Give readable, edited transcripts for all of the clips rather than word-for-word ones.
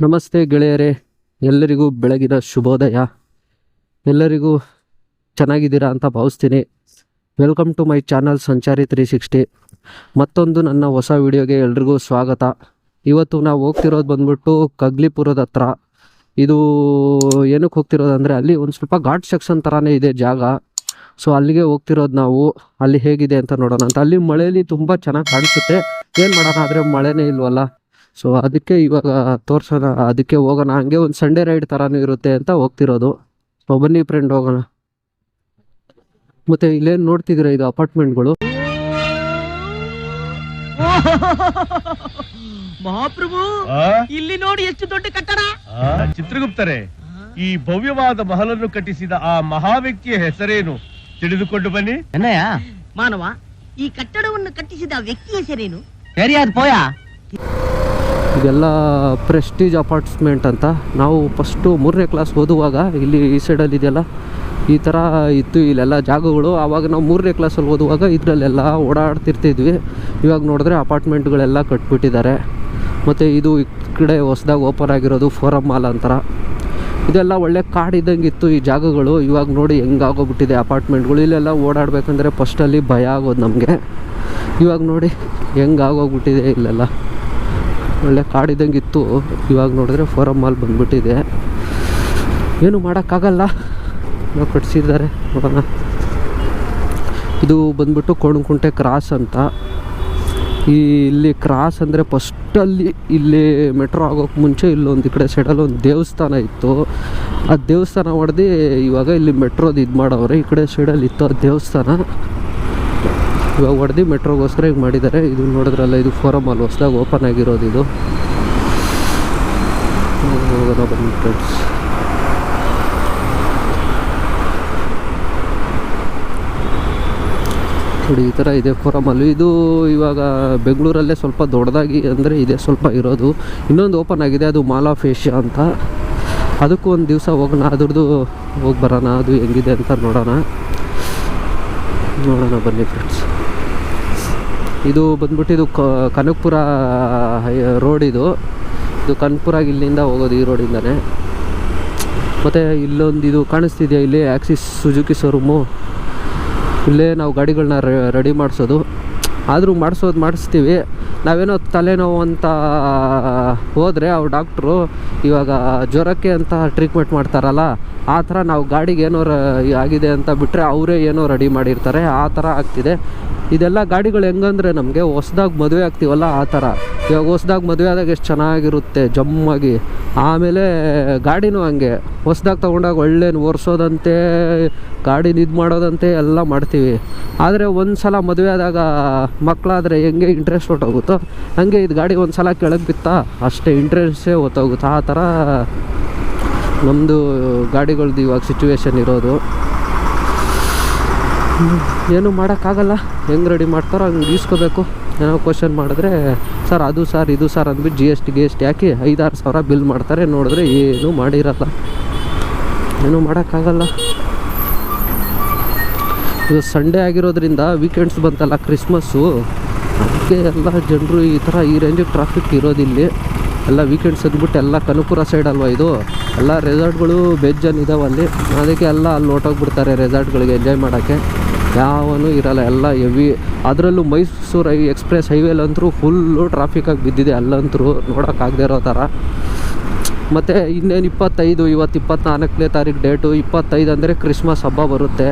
ನಮಸ್ತೆ ಗೆಳೆಯರೇ, ಎಲ್ಲರಿಗೂ ಬೆಳಗಿನ ಶುಭೋದಯ. ಎಲ್ಲರಿಗೂ ಚೆನ್ನಾಗಿದ್ದೀರಾ ಅಂತ ಭಾವಿಸ್ತೀನಿ. ವೆಲ್ಕಮ್ ಟು ಮೈ ಚಾನಲ್ ಸಂಚಾರಿ 360. ಮತ್ತೊಂದು ನನ್ನ ಹೊಸ ವಿಡಿಯೋಗೆ ಎಲ್ರಿಗೂ ಸ್ವಾಗತ. ಇವತ್ತು ನಾವು ಹೋಗ್ತಿರೋದು ಬಂದ್ಬಿಟ್ಟು ಕಗ್ಲಿಪುರದ ಹತ್ರ. ಇದು ಏನಕ್ಕೆ ಹೋಗ್ತಿರೋದಂದರೆ ಅಲ್ಲಿ ಒಂದು ಸ್ವಲ್ಪ ಘಾಟ್ ಸೆಕ್ಷನ್ ಥರನೇ ಇದೆ ಜಾಗ. ಸೊ ಅಲ್ಲಿಗೆ ಹೋಗ್ತಿರೋದು ನಾವು. ಅಲ್ಲಿ ಹೇಗಿದೆ ಅಂತ ನೋಡೋಣ ಅಂತ. ಅಲ್ಲಿ ಮಳೆಯಲ್ಲಿ ತುಂಬ ಚೆನ್ನಾಗಿ ಕಾಣಿಸುತ್ತೆ. ಏನು ಮಾಡೋಣ, ಆದರೆ ಮಳೆನೇ ಇಲ್ವಲ್ಲ. ಸೊ ಅದಕ್ಕೆ ಇವಾಗ ತೋರ್ಸೋಣ, ಅದಕ್ಕೆ ಹೋಗೋಣ. ಹಂಗೆ ಒಂದು ಸಂಡೇ ರೈಡ್ ಥರನೂ ಇರುತ್ತೆ ಅಂತ ಹೋಗ್ತಿರೋದು. ಸೊ ಬನ್ನಿ ಫ್ರೆಂಡ್, ಹೋಗೋಣ. ಮತ್ತೆ ಇಲ್ಲೇನು ನೋಡ್ತಿದ್ದೀರಾ, ಇದು ಅಪಾರ್ಟ್ಮೆಂಟ್ಗಳು. ಮಹಾಪ್ರಭು, ಇಲ್ಲಿ ನೋಡಿ ಎಷ್ಟು ದೊಡ್ಡ ಕಟ್ಟಡ. ಚಿತ್ರಗುಪ್ತರೇ, ಈ ಭವ್ಯವಾದ ಮಹಲನ್ನು ಕಟ್ಟಿಸಿದ ಆ ಮಹಾ ವ್ಯಕ್ತಿಯ ಹೆಸರೇನು ತಿಳಿದುಕೊಂಡು ಬನ್ನಿ. ಏನಯ್ಯ ಮಾನವ, ಈ ಕಟ್ಟಡವನ್ನು ಕಟ್ಟಿಸಿದ ವ್ಯಕ್ತಿ ಹೆಸರೇನು? ಸರಿಯಾದ ಪೋಯ. ಇದೆಲ್ಲ ಪ್ರೆಸ್ಟೀಜ್ ಅಪಾರ್ಟ್ಮೆಂಟ್ ಅಂತ. ನಾವು ಫಸ್ಟು 3ನೇ ಕ್ಲಾಸ್ ಓದುವಾಗ ಇಲ್ಲಿ ಈ ಸೈಡಲ್ಲಿ ಇದೆಯಲ್ಲ ಈ ಥರ ಇತ್ತು ಇಲ್ಲೆಲ್ಲ ಜಾಗಗಳು. ಆವಾಗ ನಾವು 3ನೇ ಕ್ಲಾಸಲ್ಲಿ ಓದುವಾಗ ಇದರಲ್ಲೆಲ್ಲ ಓಡಾಡ್ತಿರ್ತಿದ್ವಿ. ಇವಾಗ ನೋಡಿದ್ರೆ ಅಪಾರ್ಟ್ಮೆಂಟ್ಗಳೆಲ್ಲ ಕಟ್ಬಿಟ್ಟಿದ್ದಾರೆ. ಮತ್ತು ಇದು ಈ ಕಡೆ ಹೊಸ್ದಾಗಿ ಓಪನ್ ಆಗಿರೋದು ಫೋರಮ್ ಮಾಲ್ ಅಂತಾರ. ಇದೆಲ್ಲ ಒಳ್ಳೆ ಕಾಡಿದ್ದಂಗೆ ಇತ್ತು ಈ ಜಾಗಗಳು. ಇವಾಗ ನೋಡಿ ಹೆಂಗಾಗೋಗ್ಬಿಟ್ಟಿದೆ ಅಪಾರ್ಟ್ಮೆಂಟ್ಗಳು. ಇಲ್ಲೆಲ್ಲ ಓಡಾಡಬೇಕಂದ್ರೆ ಫಸ್ಟಲ್ಲಿ ಭಯ ಆಗೋದು ನಮಗೆ. ಇವಾಗ ನೋಡಿ ಹೆಂಗಾಗೋಗ್ಬಿಟ್ಟಿದೆ. ಇಲ್ಲೆಲ್ಲ ಒಳ್ಳೆ ಕಾಡಿದ್ದಂಗೆ ಇತ್ತು. ಇವಾಗ ನೋಡಿದ್ರೆ ಫೋರಮ್ ಮಾಲ್ ಬಂದ್ಬಿಟ್ಟಿದೆ. ಏನು ಮಾಡೋಕ್ಕಾಗಲ್ಲ, ನಾವು ಕಟ್ಸಿದ್ದಾರೆ. ನೋಡೋಣ. ಇದು ಬಂದ್ಬಿಟ್ಟು ಕೋಣಕುಂಟೆ ಕ್ರಾಸ್ ಅಂತ. ಇಲ್ಲಿ ಕ್ರಾಸ್ ಅಂದರೆ ಫಸ್ಟಲ್ಲಿ ಇಲ್ಲಿ ಮೆಟ್ರೋ ಆಗೋಕ್ಕೆ ಮುಂಚೆ ಇಲ್ಲೊಂದು ಈ ಕಡೆ ಸೈಡಲ್ಲಿ ಒಂದು ದೇವಸ್ಥಾನ ಇತ್ತು. ಆ ದೇವಸ್ಥಾನ ಹೊಡೆದು ಇವಾಗ ಇಲ್ಲಿ ಮೆಟ್ರೋದು ಇದು ಮಾಡವ್ರೆ. ಈ ಕಡೆ ಸೈಡಲ್ಲಿ ಇತ್ತು ಆ ದೇವಸ್ಥಾನ. ಇವಾಗ ಹೊಡೆದು ಮೆಟ್ರೋಗೋಸ್ಕರ ಈಗ ಮಾಡಿದ್ದಾರೆ. ಇದು ನೋಡಿದ್ರಲ್ಲ, ಇದು ಫೋರಮ್ ಮಾಲ್ ಹೊಸದಾಗಿ ಓಪನ್ ಆಗಿರೋದು. ಇದು ಹೋಗೋಣ ಬನ್ನಿ ಫ್ರೆಂಡ್ಸ್. ನೋಡಿ ಈ ಥರ ಇದೆ ಫೋರಮ್ ಮಾಲ್. ಇದು ಇವಾಗ ಬೆಂಗಳೂರಲ್ಲೇ ಸ್ವಲ್ಪ ದೊಡ್ಡದಾಗಿ ಅಂದರೆ ಇದೆ ಸ್ವಲ್ಪ ಇರೋದು. ಇನ್ನೊಂದು ಓಪನ್ ಆಗಿದೆ, ಅದು ಮಾಲ್ ಆಫ್ ಏಷ್ಯಾ ಅಂತ. ಅದಕ್ಕೂ ಒಂದು ದಿವಸ ಹೋಗೋಣ, ಅದ್ರದ್ದು ಹೋಗಿ ಬರೋಣ, ಅದು ಹೆಂಗಿದೆ ಅಂತ ನೋಡೋಣ ಬನ್ನಿ ಫ್ರೆಂಡ್ಸ್. ಇದು ಬಂದ್ಬಿಟ್ಟು ಇದು ಕನಕಪುರ ರೋಡ್. ಇದು ಕನಕಪುರಾಗಿ ಇಲ್ಲಿಂದ ಹೋಗೋದು ಈ ರೋಡಿಂದನೇ. ಮತ್ತು ಇಲ್ಲೊಂದು ಇದು ಕಾಣಿಸ್ತಿದೆಯಾ, ಇಲ್ಲಿ ಆ್ಯಕ್ಸಿಸ್ ಸುಜುಕಿ ಶೋರೂಮು. ಇಲ್ಲೇ ನಾವು ಗಾಡಿಗಳನ್ನ ರೆಡಿ ಮಾಡಿಸೋದು. ಆದರೂ ಮಾಡಿಸ್ತೀವಿ. ನಾವೇನೋ ತಲೆನೋವು ಅಂತ ಹೋದರೆ ಅವ್ರು ಡಾಕ್ಟ್ರು ಇವಾಗ ಜ್ವರಕ್ಕೆ ಅಂತ ಟ್ರೀಟ್ಮೆಂಟ್ ಮಾಡ್ತಾರಲ್ಲ, ಆ ಥರ ನಾವು ಗಾಡಿಗೆ ಏನೋ ಆಗಿದೆ ಅಂತ ಬಿಟ್ಟರೆ ಅವರೇ ಏನೋ ರೆಡಿ ಮಾಡಿರ್ತಾರೆ. ಆ ಥರ ಆಗ್ತಿದೆ. ಇದೆಲ್ಲ ಗಾಡಿಗಳು ಹೆಂಗಂದರೆ ನಮಗೆ ಹೊಸ್ದಾಗಿ ಮದುವೆ ಆಗ್ತೀವಲ್ಲ ಆ ಥರ. ಇವಾಗ ಹೊಸ್ದಾಗಿ ಮದುವೆ ಆದಾಗ ಎಷ್ಟು ಚೆನ್ನಾಗಿರುತ್ತೆ ಜಮ್ಮಾಗಿ. ಆಮೇಲೆ ಗಾಡಿನೂ ಹಂಗೆ ಹೊಸ್ದಾಗಿ ತೊಗೊಂಡಾಗ ಒಳ್ಳೆ ಒರೆಸೋದಂತೆ, ಗಾಡಿನ ಇದು ಮಾಡೋದಂತೆ ಎಲ್ಲ ಮಾಡ್ತೀವಿ. ಆದರೆ ಒಂದು ಸಲ ಮದುವೆ ಆದಾಗ ಮಕ್ಕಳಾದರೆ ಹೆಂಗೆ ಇಂಟ್ರೆಸ್ಟ್ ಹೊಟ್ಟೋಗುತ್ತೋ ಹಂಗೆ ಇದು ಗಾಡಿ ಒಂದು ಸಲ ಕೆಳಗೆ ಬಿತ್ತಾ ಅಷ್ಟೇ ಇಂಟ್ರೆಸ್ಟೇ ಹೊತ್ತೋಗುತ್ತೆ. ಆ ಥರ ನಮ್ಮದು ಗಾಡಿಗಳ್ದು ಇವಾಗ ಸಿಚುವೇಶನ್ ಇರೋದು. ಏನೂ ಮಾಡೋಕ್ಕಾಗಲ್ಲ. ಹೆಂಗೆ ರೆಡಿ ಮಾಡ್ತಾರೋ ಹಂಗೆ ಈಸ್ಕೋಬೇಕು. ಏನೋ ಕ್ವಶನ್ ಮಾಡಿದ್ರೆ ಸರ್ ಅದು ಸರ್ ಇದು ಸರ್ ಅಂದ್ಬಿಟ್ಟು GST ಹಾಕಿ 5-6 ಸಾವಿರ ಬಿಲ್ ಮಾಡ್ತಾರೆ. ನೋಡಿದ್ರೆ ಏನೂ ಮಾಡಿರಲ್ಲ. ಏನೂ ಮಾಡೋಕ್ಕಾಗಲ್ಲ. ಇದು ಸಂಡೇ ಆಗಿರೋದ್ರಿಂದ ವೀಕೆಂಡ್ಸ್ ಬಂತಲ್ಲ, ಕ್ರಿಸ್ಮಸ್ಸು, ಅದಕ್ಕೆ ಎಲ್ಲ ಜನರು ಈ ಥರ ಈ ರೇಂಜಿಗೆ ಟ್ರಾಫಿಕ್ ಇರೋದಿಲ್ಲಿ. ಎಲ್ಲ ವೀಕೆಂಡ್ಸ್ ಅಂದ್ಬಿಟ್ಟು ಎಲ್ಲ ಕನಕಪುರ ಸೈಡ್ ಅಲ್ವಾ ಇದು, ಎಲ್ಲ ರೆಸಾರ್ಟ್ಗಳು ಬೇಜಾನ್ ಇದಾವೆ ಅಲ್ಲಿ. ಅದಕ್ಕೆ ಎಲ್ಲ ಅಲ್ಲಿ ಹೊರ್ಟೋಗ್ಬಿಡ್ತಾರೆ ರೆಸಾರ್ಟ್ಗಳಿಗೆ ಎಂಜಾಯ್ ಮಾಡೋಕ್ಕೆ. ಯಾವನೂ ಇರೋಲ್ಲ, ಎಲ್ಲ ಹೆವಿ. ಅದರಲ್ಲೂ ಮೈಸೂರು ಎಕ್ಸ್ಪ್ರೆಸ್ ಹೈವೇಲಂತೂ ಫುಲ್ಲು ಟ್ರಾಫಿಕಾಗಿ ಬಿದ್ದಿದೆ. ಅಲ್ಲಂತರೂ ನೋಡೋಕ್ಕಾಗದೇ ಇರೋ ಥರ. ಮತ್ತು ಇನ್ನೇನು 25, ಇವತ್ತು 24ನೇ ತಾರೀಕು ಡೇಟು. 25 ಅಂದರೆ ಕ್ರಿಸ್ಮಸ್ ಹಬ್ಬ ಬರುತ್ತೆ.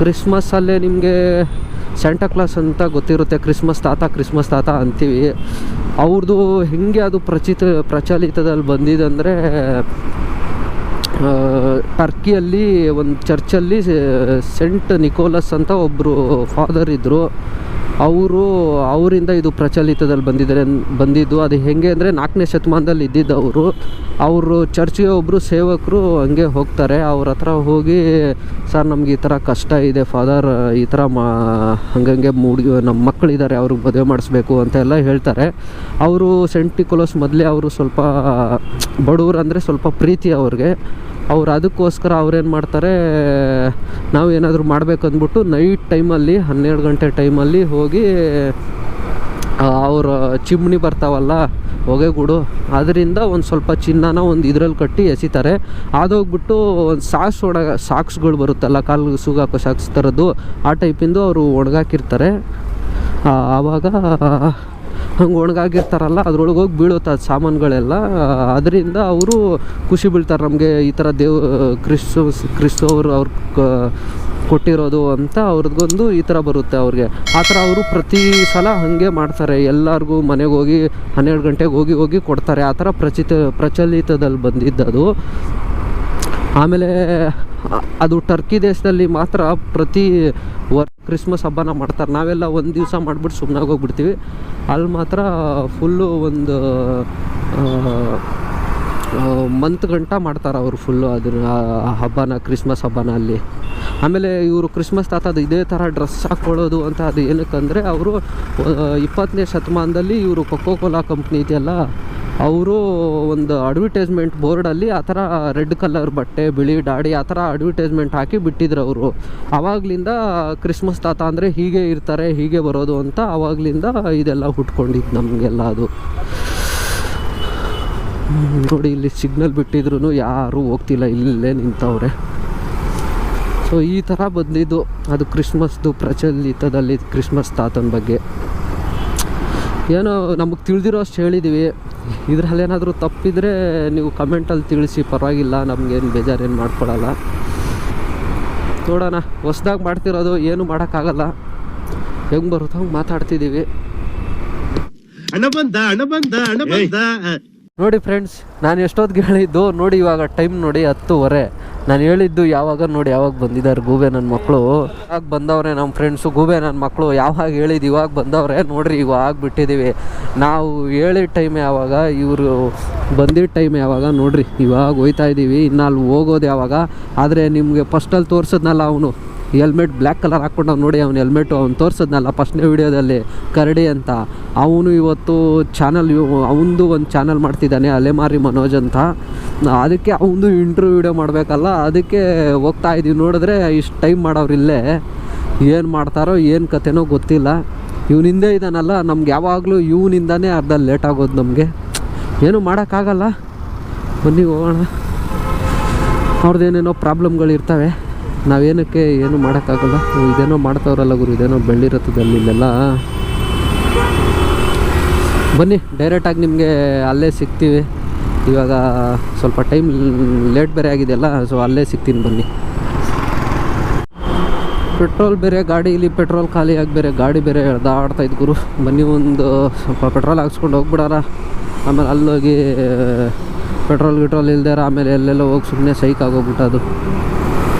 ಕ್ರಿಸ್ಮಸ್ಸಲ್ಲೇ ನಿಮಗೆ ಸ್ಯಾಂಟಾ ಕ್ಲಾಸ್ ಅಂತ ಗೊತ್ತಿರುತ್ತೆ. ಕ್ರಿಸ್ಮಸ್ ತಾತ ಅಂತೀವಿ. ಅವ್ರದ್ದು ಹೆಂಗೆ ಅದು ಪ್ರಚಲಿತದಲ್ಲಿ ಬಂದಿದೆ ಅಂದರೆ, ಟರ್ಕಿಯಲ್ಲಿ ಒಂದು ಚರ್ಚಲ್ಲಿ ಸೆಂಟ್ ನಿಕೋಲಸ್ ಅಂತ ಒಬ್ಬರು ಫಾದರ್ ಇದ್ದರು. ಅವರಿಂದ ಇದು ಪ್ರಚಲಿತದಲ್ಲಿ ಬಂದಿದ್ದು. ಅದು ಹೆಂಗೆ ಅಂದರೆ 4ನೇ ಶತಮಾನದಲ್ಲಿ ಇದ್ದಿದ್ದು. ಅವರು ಚರ್ಚ್ಗೆ ಒಬ್ಬರು ಸೇವಕರು ಹಂಗೆ ಹೋಗ್ತಾರೆ. ಅವ್ರ ಹತ್ರ ಹೋಗಿ, ಸರ್ ನಮ್ಗೆ ಈ ಥರ ಕಷ್ಟ ಇದೆ ಫಾದರ್, ಈ ಥರ ಹಂಗಂಗೆ ನಮ್ಮ ಮಕ್ಕಳಿದ್ದಾರೆ, ಅವ್ರಿಗೆ ಮದುವೆ ಮಾಡಿಸ್ಬೇಕು ಅಂತೆಲ್ಲ ಹೇಳ್ತಾರೆ. ಅವರು ಸೆಂಟ್ ನಿಕೋಲಸ್ ಮೊದಲೇ ಅವರು ಸ್ವಲ್ಪ ಬಡವರು ಅಂದರೆ ಸ್ವಲ್ಪ ಪ್ರೀತಿ ಅವ್ರಿಗೆ. ಅವ್ರು ಅದಕ್ಕೋಸ್ಕರ ಅವ್ರೇನು ಮಾಡ್ತಾರೆ, ನಾವು ಏನಾದರೂ ಮಾಡಬೇಕಂದ್ಬಿಟ್ಟು ನೈಟ್ ಟೈಮಲ್ಲಿ 12 ಗಂಟೆ ಟೈಮಲ್ಲಿ ಹೋಗಿ ಅವ್ರ ಚಿಮ್ನಿ ಬರ್ತಾವಲ್ಲ ಹೊಗೆಗೂಡು, ಅದರಿಂದ ಒಂದು ಸ್ವಲ್ಪ ಚಿನ್ನನ ಒಂದು ಇದ್ರಲ್ಲಿ ಕಟ್ಟಿ ಎಸಿತಾರೆ. ಅದೋಗ್ಬಿಟ್ಟು ಒಂದು ಸಾಕ್ಸ್ಗಳು ಬರುತ್ತಲ್ಲ, ಕಾಲು ಸುಗಾಕೋ ಸಾಕ್ಸ್ ಥರದ್ದು, ಆ ಟೈಪಿಂದು ಅವರು ಒಣಗಾಕಿರ್ತಾರೆ. ಆವಾಗ ಹಂಗೆ ಒಣಗಾಗಿರ್ತಾರಲ್ಲ, ಅದ್ರೊಳಗೆ ಹೋಗಿ ಬೀಳುತ್ತೆ ಅದು ಸಾಮಾನುಗಳೆಲ್ಲ. ಅದರಿಂದ ಅವರು ಖುಷಿ ಬೀಳ್ತಾರೆ, ನಮಗೆ ಈ ಥರ ಕ್ರಿಸ್ತು ಅವ್ರು ಕೊಟ್ಟಿರೋದು ಅಂತ ಅವ್ರದ್ಗೊಂದು ಈ ಥರ ಬರುತ್ತೆ ಅವ್ರಿಗೆ. ಆ ಥರ ಅವರು ಪ್ರತಿ ಸಲ ಹಾಗೆ ಮಾಡ್ತಾರೆ, ಎಲ್ಲರಿಗೂ ಮನೆಗೆ ಹೋಗಿ 12 ಗಂಟೆಗೆ ಹೋಗಿ ಕೊಡ್ತಾರೆ. ಆ ಥರ ಪ್ರಚಲಿತದಲ್ಲಿ ಬಂದಿದ್ದದು. ಆಮೇಲೆ ಅದು ಟರ್ಕಿ ದೇಶದಲ್ಲಿ ಮಾತ್ರ ಪ್ರತಿ ಕ್ರಿಸ್ಮಸ್ ಹಬ್ಬನ ಮಾಡ್ತಾರೆ. ನಾವೆಲ್ಲ ಒಂದು ದಿವಸ ಮಾಡಿಬಿಟ್ಟು ಸುಮ್ಮನೆ ಹೋಗ್ಬಿಡ್ತೀವಿ. ಅಲ್ಲಿ ಮಾತ್ರ ಫುಲ್ಲು ಒಂದು ಮಂತ್ ಗಂಟ ಮಾಡ್ತಾರೆ ಅವರು ಫುಲ್ಲು ಅದನ್ನ ಹಬ್ಬನ, ಕ್ರಿಸ್ಮಸ್ ಹಬ್ಬನ ಅಲ್ಲಿ. ಆಮೇಲೆ ಇವರು ಕ್ರಿಸ್ಮಸ್ ತಾತದು ಇದೇ ಥರ ಡ್ರೆಸ್ ಹಾಕ್ಕೊಳ್ಳೋದು ಅಂತ ಅದು ಏನಕ್ಕಂದರೆ, ಅವರು 20ನೇ ಶತಮಾನದಲ್ಲಿ ಇವರು ಕೊಕೋ ಕೋಲಾ ಕಂಪ್ನಿ ಇದೆಯಲ್ಲ, ಅವರು ಒಂದು ಅಡ್ವರ್ಟೈಸ್ಮೆಂಟ್ ಬೋರ್ಡಲ್ಲಿ ಆ ಥರ ರೆಡ್ ಕಲರ್ ಬಟ್ಟೆ, ಬಿಳಿ ದಾಡಿ, ಆ ಥರ ಅಡ್ವರ್ಟೈಸ್ಮೆಂಟ್ ಹಾಕಿ ಬಿಟ್ಟಿದ್ರು ಅವರು. ಆವಾಗಲಿಂದ ಕ್ರಿಸ್ಮಸ್ ತಾತ ಅಂದರೆ ಹೀಗೆ ಇರ್ತಾರೆ, ಹೀಗೆ ಬರೋದು ಅಂತ ಆವಾಗಲಿಂದ ಇದೆಲ್ಲ ಹುಟ್ಕೊಂಡಿದ್ದು ನಮಗೆಲ್ಲ. ಅದು ನೋಡಿ, ಇಲ್ಲಿ ಸಿಗ್ನಲ್ ಬಿಟ್ಟಿದ್ರು ಯಾರೂ ಹೋಗ್ತಿಲ್ಲ, ಇಲ್ಲೇ ನಿಂತವ್ರೆ. ಸೊ ಈ ಥರ ಬಂದಿದ್ದು ಅದು ಕ್ರಿಸ್ಮಸ್ದು ಪ್ರಚಲಿತದಲ್ಲಿ ಕ್ರಿಸ್ಮಸ್ ತಾತನ ಬಗ್ಗೆ. ಏನೋ ನಮಗೆ ತಿಳಿದಿರೋ ಅಷ್ಟು ಹೇಳಿದ್ದೀವಿ. ಇದರಲ್ಲಿ ಏನಾದರೂ ತಪ್ಪಿದರೆ ನೀವು ಕಮೆಂಟಲ್ಲಿ ತಿಳಿಸಿ, ಪರವಾಗಿಲ್ಲ, ನಮಗೇನು ಬೇಜಾರೇನು ಮಾಡ್ಕೊಳ್ಳಲ್ಲ. ನೋಡೋಣ, ಹೊಸ್ದಾಗಿ ಮಾಡ್ತಿರೋದು, ಏನು ಮಾಡೋಕ್ಕಾಗಲ್ಲ, ಹೆಂಗೆ ಬರುತ್ತೋ ಹಂಗೆ ಮಾತಾಡ್ತಿದ್ದೀವಿ. ನೋಡಿ ಫ್ರೆಂಡ್ಸ್, ನಾನು ಎಷ್ಟೊತ್ತಿಗೆ ಹೇಳಿದ್ದು ನೋಡಿ, ಇವಾಗ ಟೈಮ್ ನೋಡಿ 10:15. ನಾನು ಹೇಳಿದ್ದು ಯಾವಾಗ ನೋಡಿ, ಯಾವಾಗ ಬಂದಿದ್ದಾರೆ ಗೂಬೆ ನನ್ನ ಮಕ್ಕಳು. ಯಾವಾಗ ಬಂದವ್ರೆ ನಮ್ಮ ಫ್ರೆಂಡ್ಸು, ಗೂಬೆ ನನ್ನ ಮಕ್ಕಳು ಯಾವಾಗ ಹೇಳಿದ್ದು ಇವಾಗ ಬಂದವ್ರೆ ನೋಡ್ರಿ. ಇವಾಗ ಬಿಟ್ಟಿದ್ದೀವಿ. ನಾವು ಹೇಳಿದ ಟೈಮ್ ಯಾವಾಗ, ಇವರು ಬಂದಿದ್ದ ಟೈಮ್ ಯಾವಾಗ ನೋಡ್ರಿ. ಇವಾಗ ಹೋಯ್ತಾ ಇದ್ದೀವಿ. ಇನ್ನು ಅಲ್ಲಿ ಹೋಗೋದು ಯಾವಾಗ. ಆದರೆ ನಿಮಗೆ ಫಸ್ಟಲ್ಲಿ ತೋರಿಸಿದ್ನಲ್ಲ ಅವನು ಹೆಲ್ಮೆಟ್ ಬ್ಲ್ಯಾಕ್ ಕಲರ್ ಹಾಕ್ಕೊಂಡು ನೋಡಿ, ಅವ್ನು ಹೆಲ್ಮೆಟು ಅವ್ನು ತೋರಿಸಿದ್ನಲ್ಲ ಫಸ್ಟ್ನೇ ವೀಡಿಯೋದಲ್ಲಿ, ಕರಡಿ ಅಂತ. ಅವನು ಇವತ್ತು ಚಾನಲ್, ಅವನದು ಒಂದು ಚಾನಲ್ ಮಾಡ್ತಿದ್ದಾನೆ, ಅಲೆಮಾರಿ ಮನೋಜ್ ಅಂತ. ಅದಕ್ಕೆ ಅವನದು ಇಂಟ್ರ್ಯೂ ವೀಡಿಯೋ ಮಾಡಬೇಕಲ್ಲ, ಅದಕ್ಕೆ ಹೋಗ್ತಾ ಇದ್ದೀವಿ. ನೋಡಿದ್ರೆ ಇಷ್ಟು ಟೈಮ್ ಮಾಡೋರಿಲ್ಲೇ, ಏನು ಮಾಡ್ತಾರೋ ಏನು ಕತೆನೋ ಗೊತ್ತಿಲ್ಲ. ಇವನಿಂದೇ ಇದ್ದಾನಲ್ಲ, ನಮ್ಗೆ ಯಾವಾಗಲೂ ಇವನಿಂದಾನೇ ಅರ್ಧ ಲೇಟ್ ಆಗೋದು ನಮಗೆ. ಏನೂ ಮಾಡೋಕ್ಕಾಗಲ್ಲ, ಬನ್ನಿ ಹೋಗೋಣ. ಅವ್ರದ್ದೇನೇನೋ ಪ್ರಾಬ್ಲಮ್ಗಳಿರ್ತವೆ, ನಾವೇನಕ್ಕೆ ಏನು ಮಾಡೋಕ್ಕಾಗಲ್ಲ. ಇದೇನೋ ಮಾಡ್ತಾವ್ರಲ್ಲ ಗುರು, ಇದೇನೋ ಬೆಳ್ಳಿರತ್ತದಲ್ಲಿ ಇಲ್ಲೆಲ್ಲ. ಬನ್ನಿ, ಡೈರೆಕ್ಟಾಗಿ ನಿಮಗೆ ಅಲ್ಲೇ ಸಿಗ್ತೀವಿ. ಇವಾಗ ಸ್ವಲ್ಪ ಟೈಮ್ ಲೇಟ್ ಬೇರೆ ಆಗಿದೆಯಲ್ಲ, ಸೊ ಅಲ್ಲೇ ಸಿಗ್ತೀನಿ ಬನ್ನಿ. ಪೆಟ್ರೋಲ್ ಬೇರೆ ಗಾಡೀಲಿ, ಪೆಟ್ರೋಲ್ ಖಾಲಿಯಾಗಿ ಬೇರೆ ಗಾಡಿ ಬೇರೆ ಎಳ್ದಾಡ್ತಾಯಿದ್ದು ಗುರು. ಬನ್ನಿ, ಒಂದು ಸ್ವಲ್ಪ ಪೆಟ್ರೋಲ್ ಹಾಕ್ಸ್ಕೊಂಡು ಹೋಗ್ಬಿಡಾರ. ಆಮೇಲೆ ಅಲ್ಲೋಗಿ ಪೆಟ್ರೋಲ್ ಇಲ್ದಾರ, ಆಮೇಲೆ ಎಲ್ಲೆಲ್ಲ ಹೋಗಿ ಸುಮ್ಮನೆ ಸೈಕ್ ಆಗೋಗ್ಬಿಟ್ಟದು.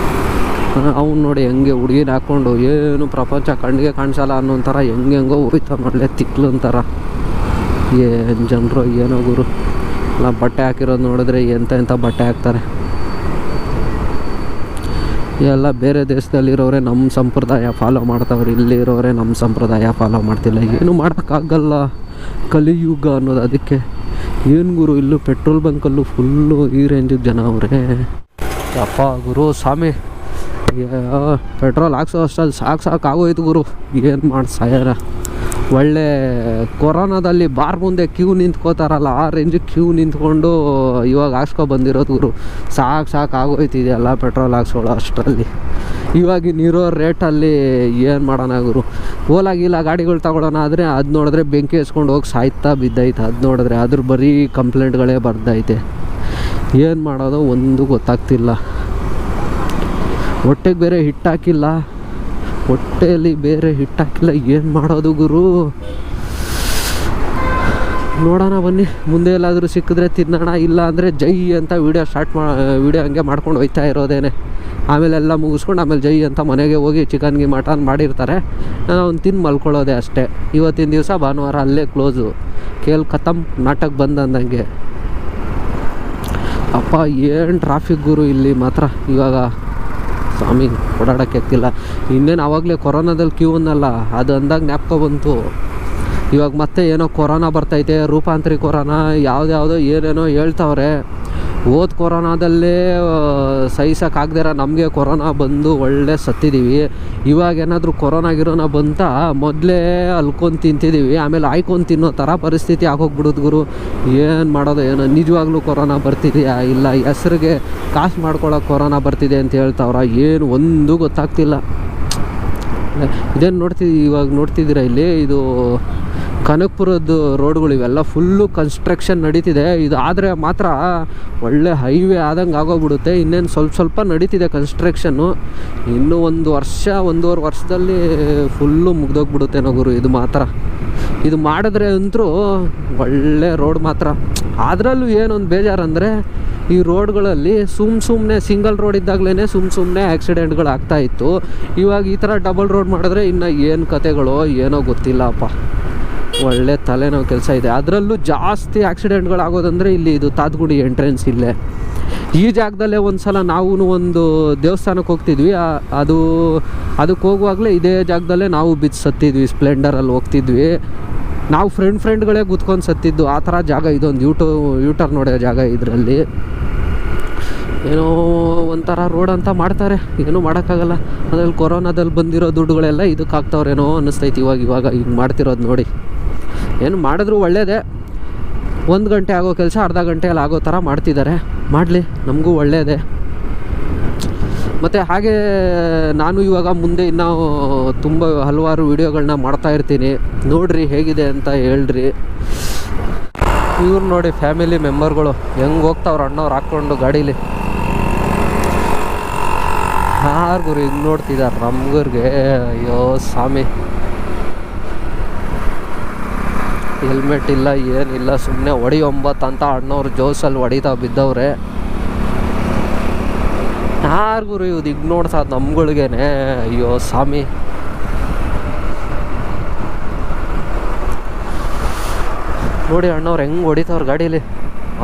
ಅವ್ನು ನೋಡಿ ಹೆಂಗೆ ಹುಡುಗಿನ ಹಾಕ್ಕೊಂಡು ಏನು ಪ್ರಪಂಚ ಕಣ್ಣಿಗೆ ಕಾಣಿಸಲ್ಲ ಅನ್ನೋ ಥರ ಹೆಂಗೆಂಗೋ ಹೋಯ್ತಾವ ನೋಡಲೆ, ತಿಕ್ಲು ಅಂತಾರ. ಏನು ಜನರು ಏನೋ ಗುರು. ನಾವು ಬಟ್ಟೆ ಹಾಕಿರೋದು ನೋಡಿದ್ರೆ ಎಂಥ ಬಟ್ಟೆ ಹಾಕ್ತಾರೆ. ಎಲ್ಲ ಬೇರೆ ದೇಶದಲ್ಲಿರೋರೆ ನಮ್ಮ ಸಂಪ್ರದಾಯ ಫಾಲೋ ಮಾಡ್ತಾವ್ರೆ, ಇಲ್ಲಿರೋರೆ ನಮ್ಮ ಸಂಪ್ರದಾಯ ಫಾಲೋ ಮಾಡ್ತಿಲ್ಲ. ಏನು ಮಾಡೋಕ್ಕಾಗಲ್ಲ, ಕಲಿಯುಗ ಅನ್ನೋದು. ಅದಕ್ಕೆ ಏನು ಗುರು, ಇಲ್ಲೂ ಪೆಟ್ರೋಲ್ ಬಂಕಲ್ಲೂ ಫುಲ್ಲು ಈ ರೇಂಜಿಗೆ ಜನ ಅವರೇ. ಅಪ್ಪ ಗುರು ಸ್ವಾಮಿ, ಪೆಟ್ರೋಲ್ ಹಾಕ್ಸೋ ಅಷ್ಟಲ್ಲಿ ಸಾಕಾಗೋಯ್ತು ಗುರು. ಏನು ಮಾಡಿ ಸಾಯಾರ. ಒಳ್ಳೆ ಕೊರೋನಾದಲ್ಲಿ ಬಾರ್ ಮುಂದೆ ಕ್ಯೂ ನಿಂತ್ಕೋತಾರಲ್ಲ, ಆ ರೇಂಜಿಗೆ ಕ್ಯೂ ನಿಂತ್ಕೊಂಡು ಇವಾಗ ಹಾಕ್ಸ್ಕೊ ಬಂದಿರೋದು ಗುರು. ಸಾಕಾಗೋಯ್ತಿದೆಯಲ್ಲ ಪೆಟ್ರೋಲ್ ಹಾಕ್ಸೋಳು ಅಷ್ಟರಲ್ಲಿ. ಇವಾಗಿನಿರೋ ರೇಟಲ್ಲಿ ಏನು ಮಾಡೋಣ ಗುರು. ಓಲಾಗಿಲ್ಲ ಗಾಡಿಗಳು ತಗೊಳ್ಳೋಣ ಆದರೆ ಅದು ನೋಡಿದ್ರೆ ಬೆಂಕಿ ಹಚ್ಕೊಂಡು ಹೋಗಿ ಸಾಯ್ತಾ ಬಿದ್ದೈತೆ. ಅದು ನೋಡಿದ್ರೆ ಅದ್ರ ಬರೀ ಕಂಪ್ಲೇಂಟ್ಗಳೇ ಬರ್ದೈತೆ. ಏನು ಮಾಡೋದು ಒಂದು ಗೊತ್ತಾಗ್ತಿಲ್ಲ. ಹೊಟ್ಟೆಗೆ ಬೇರೆ ಹಿಟ್ಟಾಕಿಲ್ಲ, ಹೊಟ್ಟೆಯಲ್ಲಿ ಬೇರೆ ಹಿಟ್ಟಾಕಿಲ್ಲ. ಏನು ಮಾಡೋದು ಗುರು. ನೋಡೋಣ ಬನ್ನಿ, ಮುಂದೆ ಎಲ್ಲಾದರೂ ಸಿಕ್ಕಿದ್ರೆ ತಿನ್ನೋಣ, ಇಲ್ಲ ಅಂದರೆ ಜೈ ಅಂತ ವೀಡಿಯೋ ಹಂಗೆ ಮಾಡ್ಕೊಂಡು ಹೋಯ್ತಾ ಇರೋದೇನೆ. ಆಮೇಲೆ ಎಲ್ಲ ಮುಗಿಸ್ಕೊಂಡು ಆಮೇಲೆ ಜೈ ಅಂತ ಮನೆಗೆ ಹೋಗಿ ಚಿಕನ್ಗೆ ಮಟನ್ ಮಾಡಿರ್ತಾರೆ, ಅವ್ನು ತಿಂದು ಮಲ್ಕೊಳ್ಳೋದೆ ಅಷ್ಟೇ. ಇವತ್ತಿನ ದಿವಸ ಭಾನುವಾರ ಅಲ್ಲೇ ಕ್ಲೋಸು. ಕೇಲ್ ಖತಮ್, ನಾಟಕ ಬಂದ್ ಅಂದಂಗೆ. ಅಪ್ಪ ಏನು ಟ್ರಾಫಿಕ್ ಗುರು ಇಲ್ಲಿ ಮಾತ್ರ. ಇವಾಗ ಸ್ವಾಮಿ ಓಡಾಡೋಕ್ಕೆ ಆಗ್ತಿಲ್ಲ. ಇನ್ನೇನು ಆವಾಗಲೇ ಕೊರೋನಾದಲ್ಲಿ ಕ್ಯೂ ಅನ್ನಲ್ಲ, ಅದು ಅಂದಾಗ ಜ್ಞಾಪಕ ಬಂತು. ಇವಾಗ ಮತ್ತೆ ಏನೋ ಕೊರೋನಾ ಬರ್ತೈತೆ, ರೂಪಾಂತರಿ ಕೊರೋನಾ, ಯಾವುದ್ಯಾವುದೋ ಏನೇನೋ ಹೇಳ್ತಾವ್ರೆ. ಹೋದ ಕೊರೋನಾದಲ್ಲೇ ಸಹಿಸೋಕ್ಕಾಗ್ದಿರ ನಮಗೆ ಕೊರೋನಾ ಬಂದು ಒಳ್ಳೆ ಸತ್ತಿದ್ದೀವಿ. ಇವಾಗ ಏನಾದರೂ ಕೊರೋನಾ ಗಿರೋನಾ ಬಂತ ಮೊದಲೇ ಅಲ್ಕೊಂಡು ತಿಂತಿದ್ದೀವಿ, ಆಮೇಲೆ ಆಯ್ಕೊಂಡು ತಿನ್ನೋ ಥರ ಪರಿಸ್ಥಿತಿ ಆಗೋಗ್ಬಿಡೋದು ಗುರು. ಏನು ಮಾಡೋದು ಏನೋ, ನಿಜವಾಗ್ಲೂ ಕೊರೋನಾ ಬರ್ತಿದೆಯಾ ಇಲ್ಲ ಹೆಸ್ರಿಗೆ ಕಾಸು ಮಾಡ್ಕೊಳ್ಳೋಕೆ ಕೊರೋನಾ ಬರ್ತಿದೆ ಅಂತ ಹೇಳ್ತಾವ್ರ, ಏನು ಒಂದು ಗೊತ್ತಾಗ್ತಿಲ್ಲ. ಇದೇನು ಇವಾಗ ನೋಡ್ತಿದ್ದೀರಾ ಇಲ್ಲಿ, ಇದು ಕನಕಪುರದ ರೋಡ್ಗಳು ಇವೆಲ್ಲ ಫುಲ್ಲು ಕನ್ಸ್ಟ್ರಕ್ಷನ್ ನಡೀತಿದೆ. ಇದು ಆದರೆ ಮಾತ್ರ ಒಳ್ಳೆ ಹೈವೇ ಆದಂಗೆ ಆಗೋಗ್ಬಿಡುತ್ತೆ. ಇನ್ನೇನು ಸ್ವಲ್ಪ ನಡೀತಿದೆ ಕನ್ಸ್ಟ್ರಕ್ಷನ್ನು. ಇನ್ನೂ 1 ವರ್ಷ 1.5 ವರ್ಷದಲ್ಲಿ ಫುಲ್ಲು ಮುಗ್ದೋಗ್ಬಿಡುತ್ತೆ ಗುರು. ಇದು ಮಾತ್ರ ಇದು ಮಾಡಿದ್ರೆ ಅಂತೂ ಒಳ್ಳೆ ರೋಡ್ ಮಾತ್ರ. ಅದರಲ್ಲೂ ಏನೊಂದು ಬೇಜಾರಂದರೆ ಈ ರೋಡ್ಗಳಲ್ಲಿ ಸುಮ್ಮನೆ ಸಿಂಗಲ್ ರೋಡ್ ಇದ್ದಾಗಲೇ ಸುಮ್ಮನೆ ಆಕ್ಸಿಡೆಂಟ್ಗಳು ಆಗ್ತಾಯಿತ್ತು. ಇವಾಗ ಈ ಥರ ಡಬಲ್ ರೋಡ್ ಮಾಡಿದ್ರೆ ಇನ್ನು ಏನು ಕತೆಗಳು ಏನೋ ಗೊತ್ತಿಲ್ಲಪ್ಪ. ಒಳ್ಳೆ ತಲೆನೋವು ಕೆಲಸ ಇದೆ. ಅದರಲ್ಲೂ ಜಾಸ್ತಿ ಆಕ್ಸಿಡೆಂಟ್ಗಳು ಆಗೋದಂದರೆ ಇಲ್ಲಿ ಇದು ತಾತ್ಗುಡಿ ಎಂಟ್ರೆನ್ಸ್ ಇಲ್ಲೇ. ಈ ಜಾಗದಲ್ಲೇ ಒಂದು ಸಲ ನಾವು ಒಂದು ದೇವಸ್ಥಾನಕ್ಕೆ ಹೋಗ್ತಿದ್ವಿ, ಅದಕ್ಕೆ ಹೋಗುವಾಗಲೇ ಇದೇ ಜಾಗದಲ್ಲೇ ನಾವು ಬಿದ್ದು ಸತ್ತಿದ್ವಿ. ಸ್ಪ್ಲೆಂಡರಲ್ಲಿ ಹೋಗ್ತಿದ್ವಿ ನಾವು, ಫ್ರೆಂಡ್ಗಳೇ ಗುತ್ಕೊಂಡು ಸತ್ತಿದ್ದು. ಆ ಥರ ಜಾಗ ಇದೊಂದು ಯೂಟರ್ ನೋಡೋ ಜಾಗ. ಇದರಲ್ಲಿ ಏನೋ ಒಂಥರ ರೋಡ್ ಅಂತ ಮಾಡ್ತಾರೆ, ಏನೂ ಮಾಡೋಕ್ಕಾಗಲ್ಲ. ಅದ್ರಲ್ಲಿ ಕೊರೋನಾದಲ್ಲಿ ಬಂದಿರೋ ದುಡ್ಡುಗಳೆಲ್ಲ ಇದಕ್ಕೆ ಹಾಕ್ತವ್ರೇನೋ ಅನ್ನಿಸ್ತೈತಿ ಇವಾಗ ಹಿಂಗೆ ಮಾಡ್ತಿರೋದು ನೋಡಿ. ಏನು ಮಾಡಿದ್ರು ಒಳ್ಳೆಯದೇ. 1 ಗಂಟೆ ಆಗೋ ಕೆಲಸ ಅರ್ಧ ಗಂಟೆಯಲ್ಲಿ ಆಗೋ ಥರ ಮಾಡ್ತಿದ್ದಾರೆ. ಮಾಡಲಿ, ನಮಗೂ ಒಳ್ಳೆಯದೇ. ಮತ್ತು ಹಾಗೆ ನಾನು ಇವಾಗ ಮುಂದೆ ಇನ್ನೂ ತುಂಬ ಹಲವಾರು ವೀಡಿಯೋಗಳನ್ನ ಮಾಡ್ತಾಯಿರ್ತೀನಿ. ನೋಡಿರಿ ಹೇಗಿದೆ ಅಂತ ಹೇಳ್ರಿ. ಇವ್ರು ನೋಡಿ ಫ್ಯಾಮಿಲಿ ಮೆಂಬರ್ಗಳು ಹೆಂಗೆ ಹೋಗ್ತಾವ್ರು ಅಣ್ಣವ್ರು ಹಾಕ್ಕೊಂಡು ಗಾಡೀಲಿ. ಯಾರಿಗೂ ಹಿಂಗೆ ನೋಡ್ತಿದ್ದಾರೆ ನಮ್ಗರ್ಗೆ. ಅಯ್ಯೋ ಸ್ವಾಮಿ, ಹೆಲ್ಮೆಟ್ ಇಲ್ಲ ಏನಿಲ್ಲ, ಸುಮ್ಮನೆ ಹೊಡಿಯೊಂಬತ್ತು ಅಂತ ಅಣ್ಣವ್ರು ಜೋಸಲ್ಲಿ ಹೊಡಿತಾ ಬಿದ್ದವ್ರೆ. ಯಾರಿಗೂ ಇವ್ದು ಈಗ ನೋಡ್ತಾ ನಮ್ಗಳಿಗೇನೆ. ಅಯ್ಯೋ ಸ್ವಾಮಿ, ನೋಡಿ ಅಣ್ಣವ್ರು ಹೆಂಗೆ ಹೊಡಿತಾವ್ರು ಗಾಡೀಲಿ.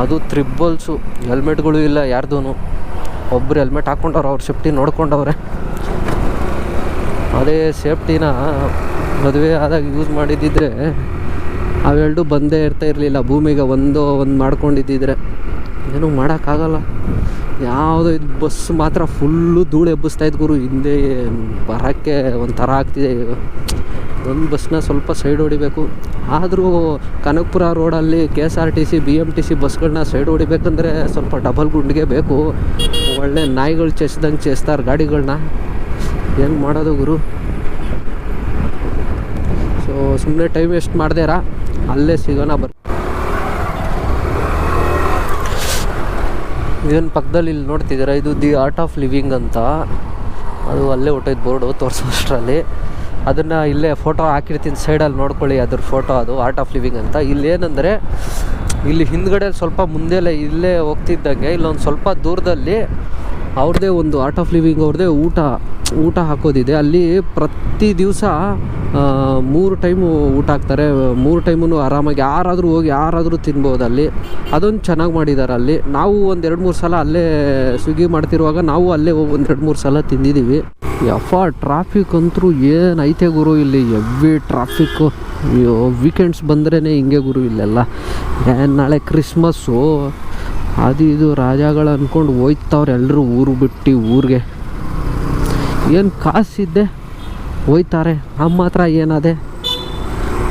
ಅದು ತ್ರಿಬಲ್ಸು, ಹೆಲ್ಮೆಟ್ಗಳು ಇಲ್ಲ ಯಾರ್ದೂ. ಒಬ್ಬರು ಹೆಲ್ಮೆಟ್ ಹಾಕ್ಕೊಂಡವ್ರು, ಅವ್ರ ಸೇಫ್ಟಿ ನೋಡ್ಕೊಂಡವ್ರೆ. ಅದೇ ಸೇಫ್ಟಿನ ಮದುವೆ ಆದಾಗ ಯೂಸ್ ಮಾಡಿದ್ದಿದ್ರೆ ಅವೆರಡು ಬಂದೇ ಇರಲಿಲ್ಲ ಭೂಮಿಗೆ. ಒಂದು ಮಾಡ್ಕೊಂಡಿದ್ದಿದ್ರೆ ಏನೂ ಮಾಡೋಕ್ಕಾಗಲ್ಲ. ಯಾವುದೋ ಇದು ಬಸ್ ಮಾತ್ರ ಫುಲ್ಲು ಧೂಳು ಎಬ್ಬಿಸ್ತಾಯಿದ್ದು ಗುರು. ಹಿಂದೆ ಬರೋಕ್ಕೆ ಒಂಥರ ಆಗ್ತಿದೆ. ಒಂದು ಬಸ್ನ ಸ್ವಲ್ಪ ಸೈಡ್ ಹೊಡಿಬೇಕು. ಆದರೂ ಕನಕಪುರ ರೋಡಲ್ಲಿ KSRTC BMTC ಬಸ್ಗಳನ್ನ ಸೈಡ್ ಹೊಡಿಬೇಕಂದ್ರೆ ಸ್ವಲ್ಪ ಡಬಲ್ ಗುಂಡಿಗೆ ಬೇಕು. ಒಳ್ಳೆ ನಾಯಿಗಳು ಚೆಸ್ದಂಗೆ ಚೆಸ್ತಾರೆ ಗಾಡಿಗಳನ್ನ. ಏನು ಮಾಡೋದು ಗುರು. ಸೊ ಸುಮ್ಮನೆ ಟೈಮ್ ವೇಸ್ಟ್ ಮಾಡ್ದೇರಾ, ಅಲ್ಲೇ ಸಿಗೋಣ ಏನು ಪಕ್ಕದಲ್ಲಿ ಇಲ್ಲಿ ನೋಡ್ತಿದ್ದೀರಾ, ಇದು ದಿ ಆರ್ಟ್ ಆಫ್ ಲಿವಿಂಗ್ ಅಂತ. ಅದು ಅಲ್ಲೇ ಹೊಟ್ಟೈತೆ ಬೋರ್ಡು ತೋರಿಸೋಷ್ಟರಲ್ಲಿ. ಅದನ್ನು ಇಲ್ಲೇ ಫೋಟೋ ಹಾಕಿರ್ತೀನಿ ಸೈಡಲ್ಲಿ ನೋಡ್ಕೊಳ್ಳಿ, ಅದ್ರ ಫೋಟೋ. ಅದು ಆರ್ಟ್ ಆಫ್ ಲಿವಿಂಗ್ ಅಂತ. ಇಲ್ಲೇನೆಂದರೆ ಇಲ್ಲಿ ಹಿಂದ್ಗಡೆ ಸ್ವಲ್ಪ ಮುಂದೆಲ್ಲ ಇಲ್ಲೇ ಹೋಗ್ತಿದ್ದಂಗೆ ಇಲ್ಲೊಂದು ಸ್ವಲ್ಪ ದೂರದಲ್ಲಿ ಅವ್ರದ್ದೇ ಒಂದು ಆರ್ಟ್ ಆಫ್ ಲಿವಿಂಗ್ ಅವ್ರದ್ದೇ ಊಟ ಹಾಕೋದಿದೆ. ಅಲ್ಲಿ ಪ್ರತಿ ದಿವಸ 3 ಟೈಮು ಊಟ ಹಾಕ್ತಾರೆ. 3 ಟೈಮೂ ಆರಾಮಾಗಿ ಯಾರಾದರೂ ತಿನ್ಬೋದು ಅಲ್ಲಿ. ಅದೊಂದು ಚೆನ್ನಾಗಿ ಮಾಡಿದ್ದಾರೆ ಅಲ್ಲಿ. ನಾವು 1-2-3 ಸಲ ಅಲ್ಲೇ ಸ್ವಿಗ್ಗಿ ಮಾಡ್ತಿರುವಾಗ ನಾವು ಅಲ್ಲೇ ಹೋಗಿ 1-2-3 ಸಲ ತಿಂದಿದ್ದೀವಿ. ಟ್ರಾಫಿಕ್ ಅಂತೂ ಏನೈತೆ ಗುರು ಇಲ್ಲಿ, ಹೆವಿ ಟ್ರಾಫಿಕ್ಕು. ವೀಕೆಂಡ್ಸ್ ಬಂದ್ರೇ ಹಿಂಗೆ ಗುರು ಇಲ್ಲೆಲ್ಲ. ನಾಳೆ ಕ್ರಿಸ್ಮಸ್ಸು ಅದು ಇದು ರಾಜಗಳು ಅಂದ್ಕೊಂಡು ಹೋಯ್ತವ್ರು ಎಲ್ಲರೂ ಊರು ಬಿಟ್ಟು ಊರಿಗೆ. ಏನು ಕಾಸಿದ್ದೆ ಹೋಯ್ತಾರೆ. ನಮ್ಮ ಹತ್ರ ಏನಾದೆ,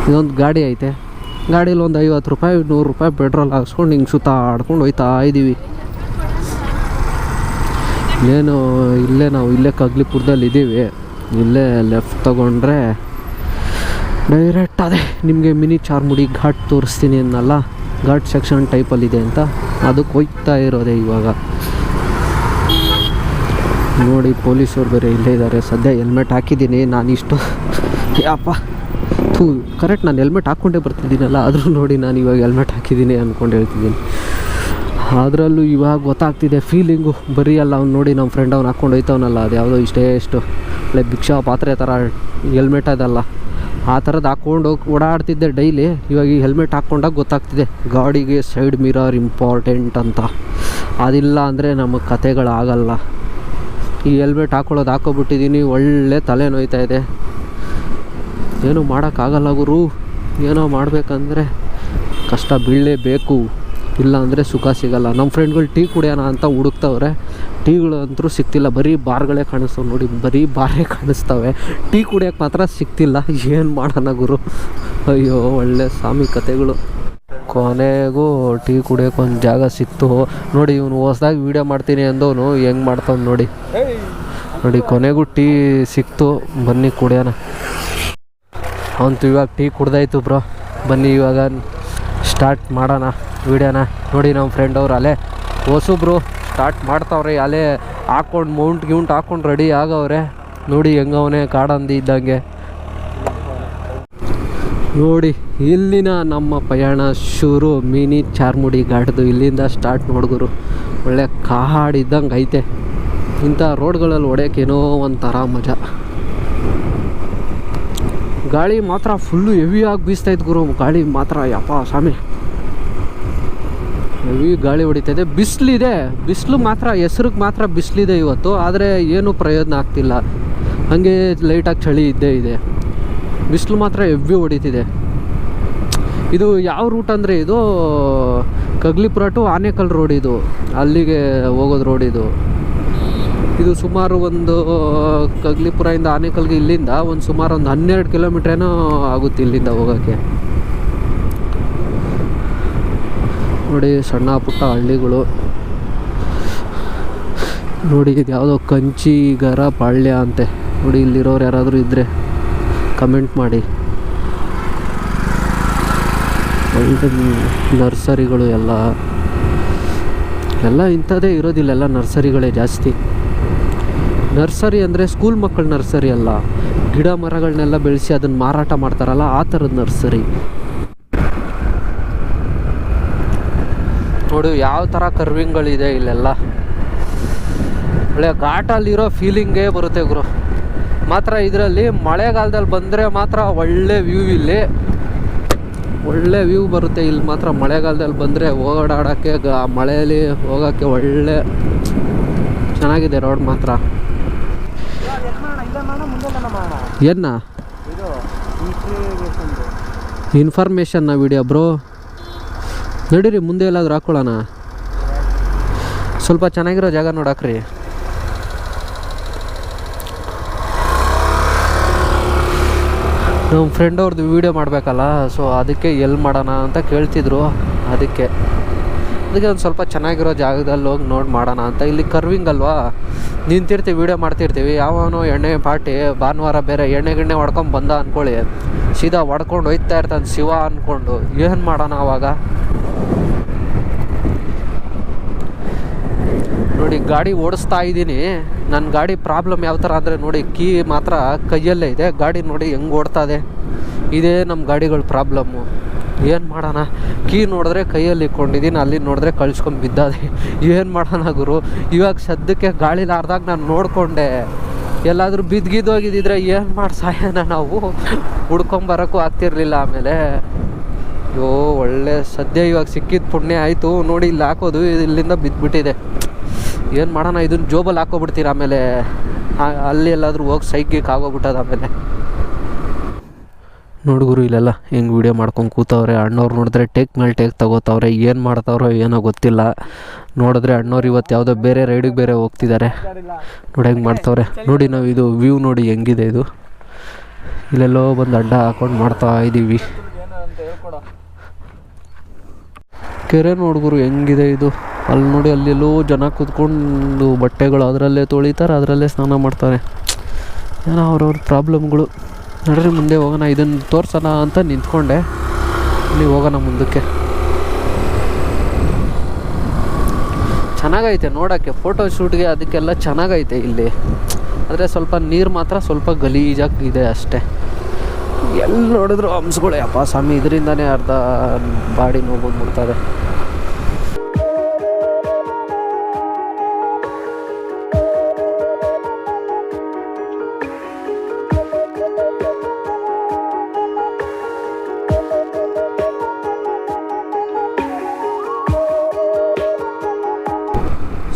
ಇದೊಂದು ಗಾಡಿ ಐತೆ, ಗಾಡೀಲಿ ಒಂದು 50 ರೂಪಾಯಿ 100 ರೂಪಾಯಿ ಪೆಟ್ರೋಲ್ ಹಾಕ್ಸ್ಕೊಂಡು ಹಿಂಗೆ ಸುತ್ತಾಡ್ಕೊಂಡು ಹೋಯ್ತಾ ಇದ್ದೀವಿ. ನಾವು ಇಲ್ಲೇ ಕಗ್ಲಿಪುರದಲ್ಲಿ ಇದ್ದೀವಿ. ಇಲ್ಲೇ ಲೆಫ್ಟ್ ತೊಗೊಂಡ್ರೆ ಡೈರೆಕ್ಟ್ ಅದೇ ನಿಮಗೆ ಮಿನಿ ಚಾರ್ಮುಡಿ ಘಾಟ್ ತೋರಿಸ್ತೀನಿ ಅನ್ನಲ್ಲ, ಘಾಟ್ ಸೆಕ್ಷನ್ ಟೈಪಲ್ಲಿದೆ ಅಂತ. ಅದಕ್ಕೆ ಹೋಗ್ತಾ ಇರೋದೆ ಇವಾಗ. ನೋಡಿ ಪೊಲೀಸವ್ರು ಬೇರೆ ಇಲ್ಲೇ ಇದ್ದಾರೆ. ಸದ್ಯ ಹೆಲ್ಮೆಟ್ ಹಾಕಿದ್ದೀನಿ ನಾನು. ಕರೆಕ್ಟ್ ನಾನು ಹೆಲ್ಮೆಟ್ ಹಾಕ್ಕೊಂಡೇ ಬರ್ತಿದ್ದೀನಲ್ಲ, ಆದರೂ ನೋಡಿ ನಾನು ಇವಾಗ ಹೆಲ್ಮೆಟ್ ಹಾಕಿದ್ದೀನಿ ಅಂದ್ಕೊಂಡು ಹೇಳ್ತಿದ್ದೀನಿ. ಅದರಲ್ಲೂ ಇವಾಗ ಗೊತ್ತಾಗ್ತಿದೆ ಫೀಲಿಂಗು. ಬರೀ ಅಲ್ಲ ಅವ್ನು ನೋಡಿ ನಮ್ಮ ಫ್ರೆಂಡ್ ಅವ್ನು ಹಾಕ್ಕೊಂಡು ಹೋಯ್ತವನಲ್ಲ, ಅದು ಯಾವುದೋ ಎಷ್ಟು ಭಿಕ್ಷಾ ಪಾತ್ರೆ ಥರ ಹೆಲ್ಮೆಟ್ ಅದಲ್ಲ, ಆ ಥರದ್ದು ಹಾಕ್ಕೊಂಡು ಓಡಾಡ್ತಿದ್ದೆ ಡೈಲಿ. ಇವಾಗ ಈ ಹೆಲ್ಮೆಟ್ ಹಾಕ್ಕೊಂಡಾಗ ಗೊತ್ತಾಗ್ತಿದೆ ಗಾಡಿಗೆ ಸೈಡ್ ಮಿರರ್ ಇಂಪಾರ್ಟೆಂಟ್ ಅಂತ. ಅದಿಲ್ಲ ಅಂದರೆ ನಮಗೆ ಕತೆಗಳಾಗಲ್ಲ. ಈ ಹೆಲ್ಮೆಟ್ ಹಾಕ್ಕೊಬಿಟ್ಟಿದ್ದೀನಿ, ಒಳ್ಳೆ ತಲೆ ನೋಯ್ತಾ ಇದೆ. ಏನೂ ಮಾಡೋಕ್ಕಾಗಲ್ಲ ಗುರು. ಏನೋ ಮಾಡಬೇಕಂದ್ರೆ ಕಷ್ಟ ಬೀಳಲೇಬೇಕು. ಇಲ್ಲ ಅಂದರೆ ಸುಖ ಸಿಗಲ್ಲ. ನಮ್ಮ ಫ್ರೆಂಡ್ಗಳು ಟೀ ಕುಡಿಯೋಣ ಅಂತ ಹುಡುಕ್ತವ್ರೆ, ಟೀಗಳು ಅಂತೂ ಸಿಗ್ತಿಲ್ಲ, ಬರೀ ಬಾರ್ಗಳೇ ಕಾಣಿಸ್ತವೆ ನೋಡಿ, ಬರೀ ಬಾರೇ ಕಾಣಿಸ್ತವೆ, ಟೀ ಕುಡಿಯೋಕ್ಕೆ ಮಾತ್ರ ಸಿಗ್ತಿಲ್ಲ. ಏನು ಮಾಡೋಣ ಗುರು, ಅಯ್ಯೋ ಒಳ್ಳೆ ಸ್ವಾಮಿ ಕತೆಗಳು. ಕೊನೆಗೂ ಟೀ ಕುಡಿಯೋಕೆ ಒಂದು ಜಾಗ ಸಿಕ್ತು ನೋಡಿ. ಇವನು ಹೊಸ್ದಾಗಿ ವೀಡಿಯೋ ಮಾಡ್ತೀನಿ ಅಂದವನು ಹೆಂಗೆ ಮಾಡ್ತಾವ್ನು ನೋಡಿ. ಕೊನೆಗೂ ಟೀ ಸಿಕ್ತು, ಬನ್ನಿ ಕುಡಿಯೋಣ. ಅವಂತೂ ಇವಾಗ ಟೀ ಕುಡ್ದಾಯ್ತು ಬ್ರೋ, ಬನ್ನಿ ಇವಾಗ ಸ್ಟಾರ್ಟ್ ಮಾಡೋಣ ವೀಡಿಯೋನ. ನೋಡಿ ನಮ್ಮ ಫ್ರೆಂಡ್ ಅವ್ರು ಅಲ್ಲೇ ಹೊಸಬ್ರು ಸ್ಟಾರ್ಟ್ ಮಾಡ್ತಾವ್ರೆ, ಅಲ್ಲೇ ಹಾಕ್ಕೊಂಡು ಮೌಂಟ್ ಹಾಕ್ಕೊಂಡು ರೆಡಿ ಆಗವ್ರೆ ನೋಡಿ. ಹೆಂಗವನೇ ಕಾಡಂದಿ ಇದ್ದಂಗೆ ನೋಡಿ. ಇಲ್ಲಿನ ನಮ್ಮ ಪಯಣ ಶುರು, ಮಿನಿ ಚಾರ್ಮುಡಿ ಘಾಟ್ದು ಇಲ್ಲಿಂದ ಸ್ಟಾರ್ಟ್. ನೋಡಿದ್ರು ಒಳ್ಳೆ ಕಾಡಿದ್ದಂಗೆ ಐತೆ. ಇಂಥ ರೋಡ್ಗಳಲ್ಲಿ ಹೊಡೆಯೋಕ್ಕೇನೋ ಒಂಥರ ಮಜಾ. ಗಾಳಿ ಮಾತ್ರ ಫುಲ್ಲು ಹೆವಿಯಾಗಿ ಬೀಸ್ತೈತೆ ಗುರು, ಗಾಳಿ ಮಾತ್ರ ಯಪ್ಪ ಸ್ವಾಮಿ ಹೆವಿ ಗಾಳಿ ಹೊಡಿತೈತೆ. ಬಿಸಿಲು ಮಾತ್ರ ಹೆಸ್ರಿಗೆ ಮಾತ್ರ ಬಿಸಿಲಿದೆ ಇವತ್ತು, ಆದರೆ ಏನೂ ಪ್ರಯೋಜನ ಆಗ್ತಿಲ್ಲ. ಹಾಗೆ ಲೈಟಾಗಿ ಚಳಿ ಇದ್ದೇ ಇದೆ, ಬಿಸಿಲು ಮಾತ್ರ ಹೆವಿ ಹೊಡಿತಿದೆ. ಇದು ಯಾವ ರೂಟ್ ಅಂದರೆ ಇದು ಕಗ್ಲಿಪುರ ಟು ಆನೇಕಲ್ ರೋಡ್, ಇದು ಅಲ್ಲಿಗೆ ಹೋಗೋದು ರೋಡ್. ಇದು ಸುಮಾರು ಒಂದು ಕಗ್ಲಿಪುರದಿಂದ ಆನೇಕಲ್ಗೆ ಇಲ್ಲಿಂದ ಸುಮಾರು ಒಂದು 12 ಕಿಲೋಮೀಟ್ರೇನೋ ಆಗುತ್ತೆ ಇಲ್ಲಿಂದ ಹೋಗೋಕ್ಕೆ. ನೋಡಿ ಸಣ್ಣ ಪುಟ್ಟ ಹಳ್ಳಿಗಳು ನೋಡಿ. ಇದು ಯಾವುದೋ ಕಂಚಿಗರ ಪಾಳ್ಯ ಅಂತೆ ನೋಡಿ. ಇಲ್ಲಿರೋರು ಯಾರಾದರೂ ಇದ್ದರೆ ಕಮೆಂಟ್ ಮಾಡಿ. ಒಳ್ಳೆ ನರ್ಸರಿಗಳು ಎಲ್ಲ ಇಂಥದ್ದೇ ಇರೋದಿಲ್ಲ, ಎಲ್ಲ ನರ್ಸರಿಗಳೇ ಜಾಸ್ತಿ. ನರ್ಸರಿ ಅಂದರೆ ಸ್ಕೂಲ್ ಮಕ್ಕಳ ನರ್ಸರಿ ಅಲ್ಲ, ಗಿಡ ಮರಗಳನ್ನೆಲ್ಲ ಬೆಳೆಸಿ ಅದನ್ನು ಮಾರಾಟ ಮಾಡ್ತಾರಲ್ಲ ಆ ಥರದ ನರ್ಸರಿ. ನೋಡಿ ಯಾವ ಥರ ಕರ್ವಿಂಗ್ಗಳಿದೆ ಇಲ್ಲೆಲ್ಲ. ಒಳ್ಳೆ ಘಾಟಲ್ಲಿರೋ ಫೀಲಿಂಗೇ ಬರುತ್ತೆ ಗುರು. ಮಾತ್ರ ಇದರಲ್ಲಿ ಮಳೆಗಾಲದಲ್ಲಿ ಬಂದರೆ ಮಾತ್ರ ಒಳ್ಳೆ ವ್ಯೂ, ಇಲ್ಲಿ ಒಳ್ಳೆ ವ್ಯೂ ಬರುತ್ತೆ. ಇಲ್ಲಿ ಮಾತ್ರ ಮಳೆಗಾಲದಲ್ಲಿ ಬಂದರೆ ಓಡಾಡೋಕ್ಕೆ, ಮಳೆಯಲ್ಲಿ ಹೋಗೋಕ್ಕೆ ಒಳ್ಳೆ ಚೆನ್ನಾಗಿದೆ ರೋಡ್ ಮಾತ್ರ. ಏನ ಇನ್ಫಾರ್ಮೇಷನ್ನ ವಿಡಿಯೋ ಬ್ರೋ, ನಡೀರಿ ಮುಂದೆ ಎಲ್ಲಾದ್ರೂ ಹಾಕ್ಕೊಳ್ಳೋಣ. ಸ್ವಲ್ಪ ಚೆನ್ನಾಗಿರೋ ಜಾಗ ನೋಡಾಕ್ರಿ. ನಮ್ಮ ಫ್ರೆಂಡ್ ಅವ್ರದ್ದು ವೀಡಿಯೋ ಮಾಡಬೇಕಲ್ಲ, ಸೊ ಅದಕ್ಕೆ ಎಲ್ಲಿ ಮಾಡೋಣ ಅಂತ ಕೇಳ್ತಿದ್ರು. ಅದಕ್ಕೆ ಒಂದು ಸ್ವಲ್ಪ ಚೆನ್ನಾಗಿರೋ ಜಾಗದಲ್ಲಿ ಹೋಗಿ ನೋಡಿ ಮಾಡೋಣ ಅಂತ. ಇಲ್ಲಿ ಕರ್ವಿಂಗ್ ಅಲ್ವಾ, ನಿಂತಿರ್ತೀವಿ ವೀಡಿಯೋ ಮಾಡ್ತಿರ್ತೀವಿ, ಯಾವನೋ ಎಣ್ಣೆ ಪಾರ್ಟಿ ಭಾನುವಾರ ಬೇರೆ ಎಣ್ಣೆ ಗಿಣ್ಣೆ ಹೊಡ್ಕೊಂಡು ಬಂದ ಅಂದ್ಕೊಳ್ಳಿ, ಸೀದಾ ಹೊಡ್ಕೊಂಡು ಹೋಯ್ತಾ ಇರ್ತಾನೆ ಶಿವ ಅಂದ್ಕೊಂಡು. ಏನು ಮಾಡೋಣ ಅವಾಗ ನೋಡಿ. ಗಾಡಿ ಓಡಿಸ್ತಾ ಇದ್ದೀನಿ, ನನ್ನ ಗಾಡಿ ಪ್ರಾಬ್ಲಮ್ ಯಾವ ಥರ ಅಂದರೆ ನೋಡಿ, ಕೀ ಮಾತ್ರ ಕೈಯಲ್ಲೇ ಇದೆ, ಗಾಡಿ ನೋಡಿ ಹೆಂಗೆ ಓಡ್ತಾಯಿದೆ. ಇದೇ ನಮ್ಮ ಗಾಡಿಗಳ ಪ್ರಾಬ್ಲಮ್ಮು. ಏನು ಮಾಡೋಣ, ಕೀ ನೋಡಿದ್ರೆ ಕೈಯಲ್ಲಿ ಇಟ್ಕೊಂಡಿದ್ದೀನಿ, ಅಲ್ಲಿ ನೋಡಿದ್ರೆ ಕಳ್ಸ್ಕೊಂಡು ಬಿದ್ದಾದೆ. ಏನು ಮಾಡೋಣ ಗುರು, ಇವಾಗ ಸದ್ಯಕ್ಕೆ ಗಾಳಿಲಾರ್ದಾಗ ನಾನು ನೋಡಿಕೊಂಡೆ. ಎಲ್ಲಾದರೂ ಬಿದ್ದಿದ್ದೋಗಿದ್ದಿದ್ರೆ ಏನು ಮಾಡಿ ಸಾಯೋಣ ನಾವು, ಹುಡ್ಕೊಂಬರೋಕ್ಕೂ ಆಗ್ತಿರ್ಲಿಲ್ಲ. ಆಮೇಲೆ ಅಯ್ಯೋ ಒಳ್ಳೆ ಸದ್ಯ ಇವಾಗ ಸಿಕ್ಕಿದ್ದು ಪುಣ್ಯ ಆಯಿತು ನೋಡಿ. ಇಲ್ಲಿ ಹಾಕೋದು ಇಲ್ಲಿಂದ ಬಿದ್ದುಬಿಟ್ಟಿದೆ. ಏನು ಮಾಡೋಣ, ಇದನ್ನು ಜೋಬಲ್ಲಿ ಹಾಕೋಬಿಡ್ತೀರ, ಆಮೇಲೆ ಅಲ್ಲಿ ಎಲ್ಲಾದರೂ ಹೋಗಿ ಸೈಕಿಗೆ ಆಗೋಗ್ಬಿಟ್ಟದ. ಆಮೇಲೆ ನೋಡುಗರು ಇಲ್ಲೆಲ್ಲ ಹೆಂಗೆ ವೀಡಿಯೋ ಮಾಡ್ಕೊಂಡು ಕೂತವ್ರೆ. ಅಣ್ಣವ್ರು ನೋಡಿದ್ರೆ ಟೇಕ್ ಮೇಲೆ ಟೇಕ್ ತಗೋತವ್ರೆ, ಏನು ಮಾಡ್ತಾವ್ರೋ ಏನೋ ಗೊತ್ತಿಲ್ಲ. ನೋಡಿದ್ರೆ ಅಣ್ಣವ್ರು ಇವತ್ತು ಯಾವುದೋ ಬೇರೆ ರೈಡಿಗೆ ಬೇರೆ ಹೋಗ್ತಿದ್ದಾರೆ. ನೋಡಿ ಹೆಂಗೆ ಮಾಡ್ತವ್ರೆ ನೋಡಿ. ನಾವು ಇದು ವ್ಯೂ ನೋಡಿ ಹೆಂಗಿದೆ, ಇದು ಇಲ್ಲೆಲ್ಲೋ ಬಂದು ಅಡ್ಡ ಹಾಕೊಂಡು ಮಾಡ್ತಾ ಇದ್ದೀವಿ. ಕೆರೆ ನೋಡುಗರು ಹೆಂಗಿದೆ ಇದು. ಅಲ್ಲಿ ನೋಡಿ, ಅಲ್ಲೆಲ್ಲೋ ಜನ ಕೂತ್ಕೊಂಡು ಬಟ್ಟೆಗಳು ಅದರಲ್ಲೇ ತೊಳಿತಾರೆ, ಅದರಲ್ಲೇ ಸ್ನಾನ ಮಾಡ್ತಾರೆ. ಏನೋ ಅವ್ರವ್ರ ಪ್ರಾಬ್ಲಮ್ಗಳು. ನಡ್ರಿ ಮುಂದೆ ಹೋಗೋಣ, ಇದನ್ನು ತೋರ್ಸೋಣ ಅಂತ ನಿಂತ್ಕೊಂಡೆ. ನೀವು ಹೋಗೋಣ ಮುಂದಕ್ಕೆ. ಚೆನ್ನಾಗೈತೆ ನೋಡೋಕ್ಕೆ, ಫೋಟೋ ಶೂಟ್ಗೆ ಅದಕ್ಕೆಲ್ಲ ಚೆನ್ನಾಗೈತೆ ಇಲ್ಲಿ. ಆದರೆ ಸ್ವಲ್ಪ ನೀರು ಮಾತ್ರ ಸ್ವಲ್ಪ ಗಲೀಜಾಗಿದೆ ಅಷ್ಟೇ. ಎಲ್ಲಿ ನೋಡಿದ್ರು ಹಂಸ್ಗಳು, ಯಪ್ಪ ಸ್ವಾಮಿ, ಇದರಿಂದನೇ ಅರ್ಧ ಬಾಡಿ ನೋವು ಬಂದ್ಬಿಡ್ತದೆ.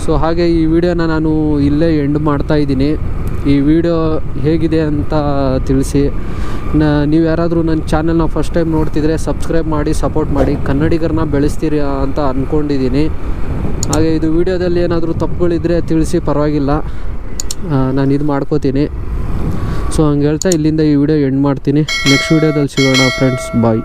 ಸೊ ಹಾಗೆ ಈ ವಿಡಿಯೋನ ನಾನು ಇಲ್ಲೇ ಎಂಡ್ ಮಾಡ್ತಾಯಿದ್ದೀನಿ. ಈ ವಿಡಿಯೋ ಹೇಗಿದೆ ಅಂತ ತಿಳಿಸಿ. ನೀವು ಯಾರಾದರೂ ನನ್ನ ಚಾನಲ್ನ ಫಸ್ಟ್ ಟೈಮ್ ನೋಡ್ತಿದ್ರೆ ಸಬ್ಸ್ಕ್ರೈಬ್ ಮಾಡಿ ಸಪೋರ್ಟ್ ಮಾಡಿ, ಕನ್ನಡಿಗರನ್ನ ಬೆಳೆಸ್ತೀರಿ ಅಂತ ಅಂದ್ಕೊಂಡಿದ್ದೀನಿ. ಹಾಗೆ ಇದು ವಿಡಿಯೋದಲ್ಲಿ ಏನಾದರೂ ತಪ್ಪುಗಳಿದ್ದರೆ ತಿಳಿಸಿ, ಪರವಾಗಿಲ್ಲ, ನಾನು ಇದು ಮಾಡ್ಕೋತೀನಿ. ಸೊ ಹಂಗೆ ಹೇಳ್ತಾ ಇಲ್ಲಿಂದ ಈ ವಿಡಿಯೋ ಎಂಡ್ ಮಾಡ್ತೀನಿ. ನೆಕ್ಸ್ಟ್ ವಿಡಿಯೋದಲ್ಲಿ ಸಿಗೋಣ ಫ್ರೆಂಡ್ಸ್, ಬಾಯ್.